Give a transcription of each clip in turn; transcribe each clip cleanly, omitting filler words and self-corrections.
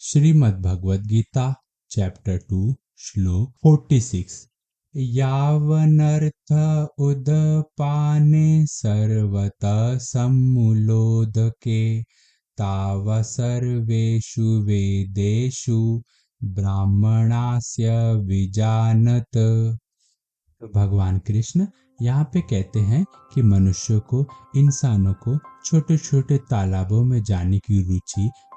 Shrimad Bhagavad Gita chapter 2 श्लोक 46। यावनर्थ उदपाने सर्वतः सम्मूलोदके ताव सर्वेषु वेदेषु ब्राह्मणास्य विजानत। तो भगवान कृष्ण यहाँ पे कहते हैं कि मनुष्य को, इंसानों को छोटे छोटे तालाबों में जाने की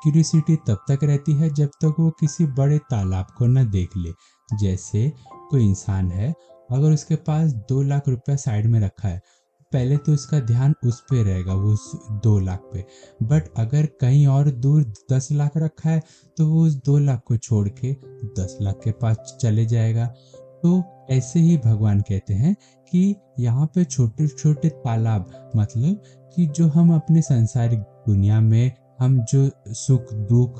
क्यूरियोसिटी तब तक रहती है जब तक वो किसी बड़े तालाब को न देख ले। जैसे कोई इंसान है, अगर उसके पास 2 लाख रुपया साइड में रखा है, पहले तो उसका ध्यान उस पे रहेगा, वो उस 2 लाख पे। बट अगर कहीं और दूर 10 लाख रखा है तो वो उस 2 लाख को छोड़ के 10 लाख के पास चले जाएगा। तो ऐसे ही भगवान कहते हैं कि यहाँ पे छोटे छोटे तालाब, मतलब कि जो हम अपने संसारिक दुनिया में हम जो सुख दुख,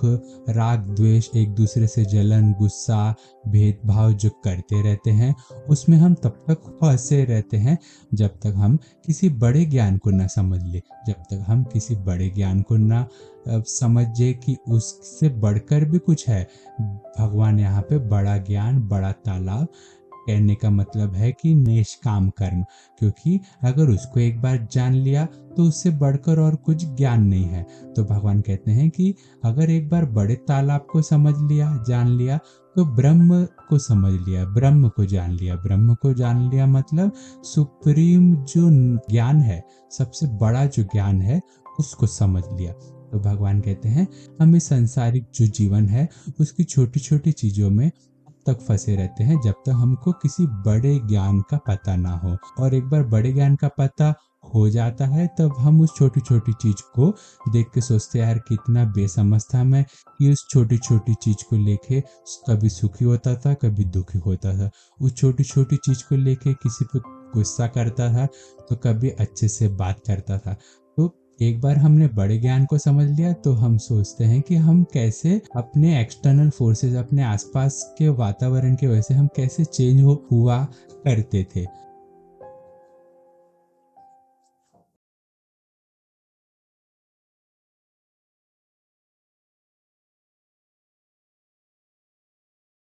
राग द्वेष, एक दूसरे से जलन गुस्सा भेदभाव जो करते रहते हैं, उसमें हम तब तक फंसे रहते हैं जब तक हम किसी बड़े ज्ञान को ना समझ ले, जब तक हम किसी बड़े ज्ञान को ना समझे कि उससे बढ़कर भी कुछ है। भगवान यहाँ पे बड़ा ज्ञान, बड़ा तालाब कहने का मतलब है कि निष्काम कर्म, क्योंकि अगर उसको एक बार जान लिया तो उससे बढ़कर और कुछ ज्ञान नहीं है। तो भगवान कहते हैं कि अगर एक बार बड़े तालाब को समझ लिया, जान लिया, तो ब्रह्म को समझ लिया, ब्रह्म को जान लिया। ब्रह्म को जान लिया मतलब सुप्रीम जो ज्ञान है, सबसे बड़ा जो ज्ञान है, उसको समझ लिया। तो भगवान कहते हैं हमें सांसारिक जो जीवन है उसकी छोटी छोटी चीजों में तक फंसे रहते हैं जब तक हमको किसी बड़े ज्ञान का पता ना हो। और एक बार बड़े ज्ञान का पता हो जाता है तब हम उस छोटी छोटी चीज को देख के सोचते हैं, यार कितना बेसमझ था मैं कि उस छोटी छोटी चीज को लेके कभी सुखी होता था, कभी दुखी होता था। उस छोटी छोटी चीज को लेके किसी पे गुस्सा करता था तो कभी अच्छे से बात करता था। तो एक बार हमने बड़े ज्ञान को समझ लिया तो हम सोचते हैं कि हम कैसे अपने एक्सटर्नल फोर्सेस, अपने आसपास के वातावरण की वजह से हम कैसे चेंज हुआ करते थे।